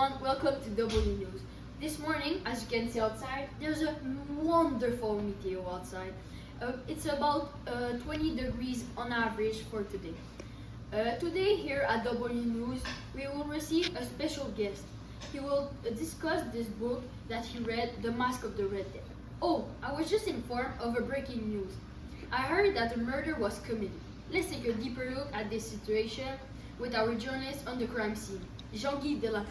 everyone, welcome to W News. This morning, as you can see outside, there's a wonderful meteor outside. It's about 20 degrees on average for today. Today here at W News, we will receive a special guest. He will discuss this book that he read, The Mask of the Red Death. Oh, I was just informed of a breaking news. I heard that a murder was committed. Let's take a deeper look at this situation with our journalist on the crime scene, Jean-Guy Delaplace.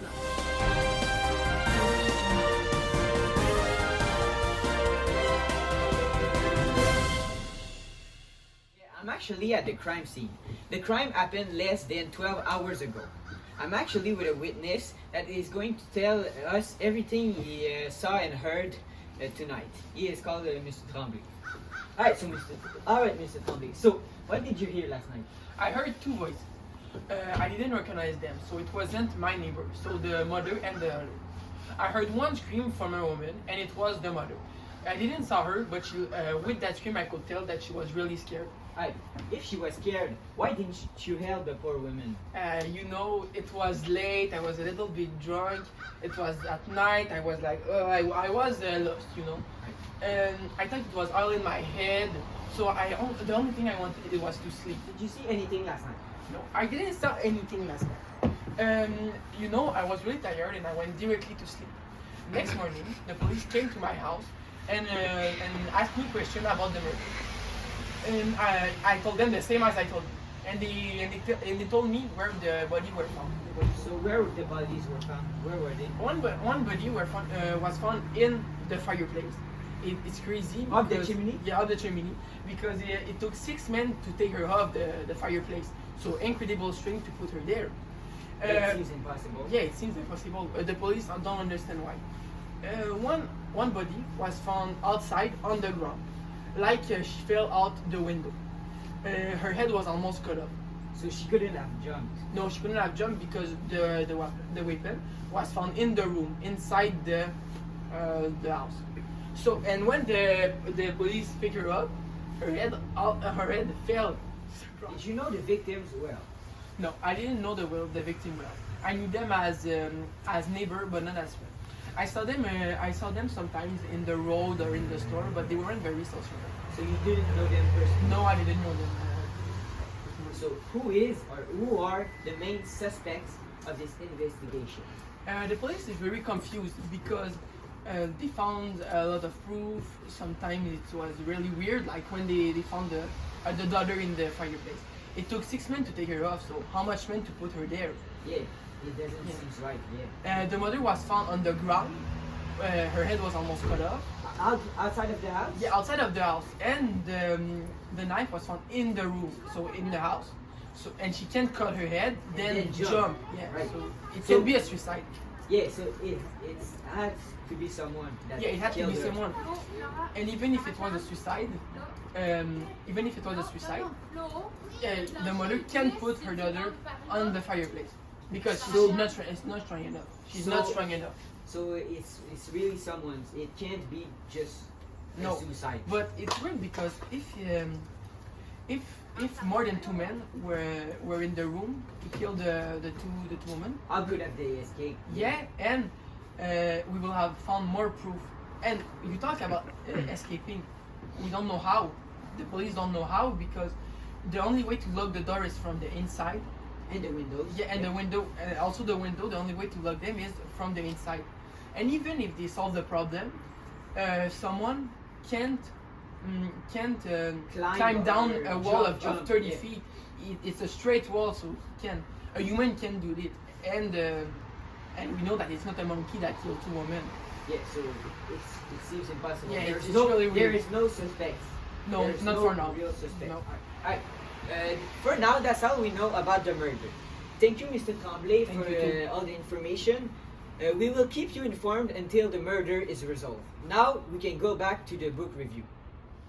I'm actually at the crime scene. The crime happened less than 12 hours ago. I'm actually with a witness that is going to tell us everything he saw and heard tonight. He is called Mr. Tremblay. Alright, Mr. Tremblay. So, what did you hear last night? I heard two voices. I didn't recognize them, so it wasn't my neighbor. So the mother and the other. I heard one scream from a woman, and it was the mother. I didn't saw her, but with that scream, I could tell that she was really scared. If she was scared, why didn't you help the poor woman? It was late. I was a little bit drunk. It was at night. I was like, I was lost, and I thought it was all in my head. So the only thing I wanted was to sleep. Did you see anything last night? No, I didn't saw anything last night. I was really tired and I went directly to sleep. Next morning, the police came to my house and asked me questions about the murder. And I told them the same as I told you. And they told me where the body were found. So where the bodies were found? Where were they? One body was found in the fireplace. It's crazy. Of the chimney? Yeah, of the chimney. Because it took 6 men to take her off the fireplace. So incredible strength to put her there. It seems impossible. Yeah, it seems impossible. The police don't understand why. One body was found outside on the ground, like she fell out the window. Her head was almost cut off. So she couldn't have jumped? No, she couldn't have jumped because the weapon was found in the room, inside the house. So, and when the police picked her up, her head fell. Did you know the victims well? No, I didn't know the victim well. I knew them as neighbor, but not as friend. I saw them sometimes in the road or in the store, but they weren't very social. So you didn't know them personally? No, I didn't know them. So who are the main suspects of this investigation? The police is very confused because they found a lot of proof. Sometimes it was really weird, like when they found the daughter in the fireplace. It took 6 men to take her off, so how much men to put her there? Yeah, it doesn't seem right, yeah. The mother was found on the ground. Her head was almost cut off. Outside of the house? Yeah, outside of the house. And the knife was found in the room, so in the house. So, and she can't cut her head, then jump. Yeah, right. So it can be a suicide. Yeah, so it has to be someone that it had to be her. someone. And even if it was a suicide, the mother can't put her daughter on the fireplace because she's not strong enough. She's not strong enough. So it's really someone's. It can't be just a suicide. But it's weird because if more than 2 men were in the room to kill the two women, how could have they escaped? Yeah, and we will have found more proof. And you talk about escaping, we don't know how. The police don't know how because the only way to lock the door is from the inside. And the windows. Yeah, and the window, also the window. The only way to lock them is from the inside. And even if they solve the problem, someone can't climb down a wall of 30 feet. It's a straight wall, so a human can do it. And we know that it's not a monkey that killed 2 women. Yeah, so it seems impossible. Yeah, it's really weird. There is no suspects. No, There's not no for now. Real suspects. No. Alright. For now, that's all we know about the murder. Thank you, Mr. Tremblay, for all the information. We will keep you informed until the murder is resolved. Now, we can go back to the book review.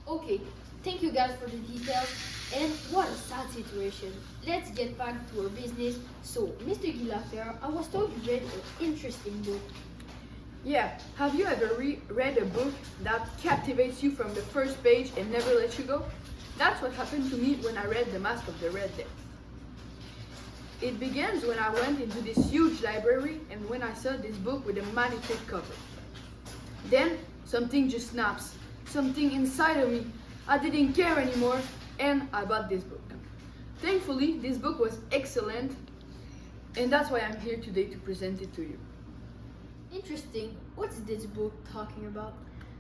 Okay, thank you guys for the details. And what a sad situation. Let's get back to our business. So, Mr. Guillafer, I was told you read an interesting book. Yeah, have you ever read a book that captivates you from the first page and never lets you go? That's what happened to me when I read The Mask of the Red Death. It begins when I went into this huge library and when I saw this book with a magnificent cover. Then something just snaps. Something inside of me. I didn't care anymore and I bought this book. Thankfully, this book was excellent and that's why I'm here today to present it to you. Interesting. What's this book talking about?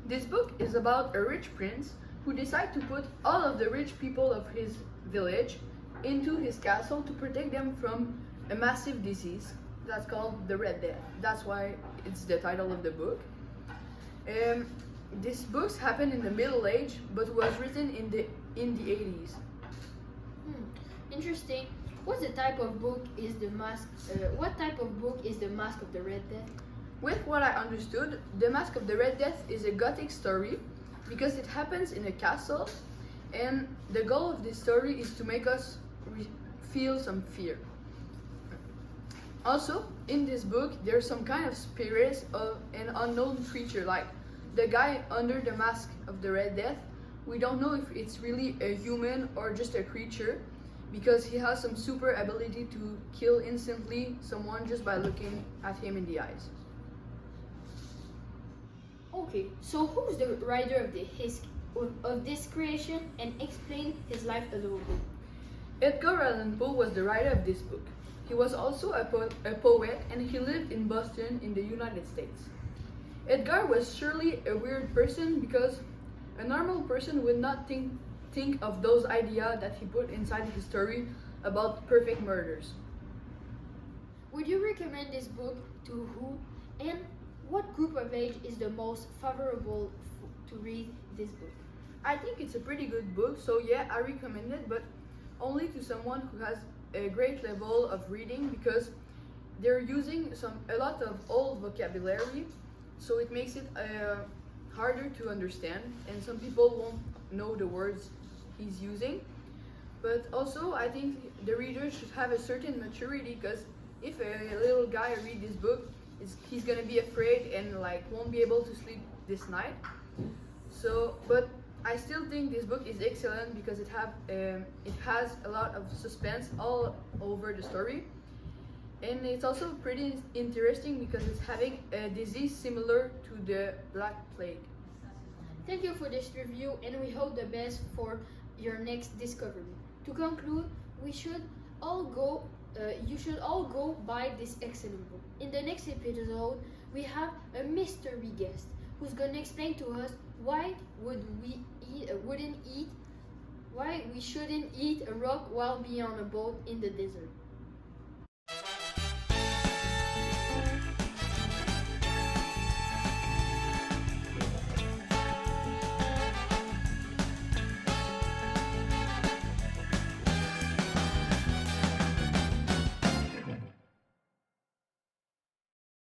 This book is about a rich prince who decided to put all of the rich people of his village into his castle to protect them from a massive disease that's called the Red Death. That's why it's the title of the book. This book happened in the Middle Age, but was written in the 80s. Interesting. What type of book is the Mask? What type of book is the Mask of the Red Death? With what I understood, the Mask of the Red Death is a gothic story because it happens in a castle, and the goal of this story is to make us feel some fear. Also, in this book, there's some kind of spirits of an unknown creature, like the guy under the Mask of the Red Death. We don't know if it's really a human or just a creature, because he has some super ability to kill instantly someone just by looking at him in the eyes. Okay, so who's the writer of this creation, and explain his life a little bit? Edgar Allan Poe was the writer of this book. He was also a poet and he lived in Boston in the United States. Edgar was surely a weird person because a normal person would not think of those ideas that he put inside his story about perfect murders. Would you recommend this book to who, and what group of age is the most favorable to read this book? I think it's a pretty good book, so yeah, I recommend it, but only to someone who has a great level of reading because they're using a lot of old vocabulary, so it makes it harder to understand, and some people won't know the words he's using. But also, I think the reader should have a certain maturity because if a little guy read this book, he's gonna be afraid and won't be able to sleep this night. So, but I still think this book is excellent because it has a lot of suspense all over the story, and it's also pretty interesting because it's having a disease similar to the Black Plague. Thank you for this review, and we hope the best for your next discovery. To conclude, you should all go buy this excellent book. In the next episode, we have a mystery guest who's gonna explain to us why we shouldn't eat a rock while being on a boat in the desert.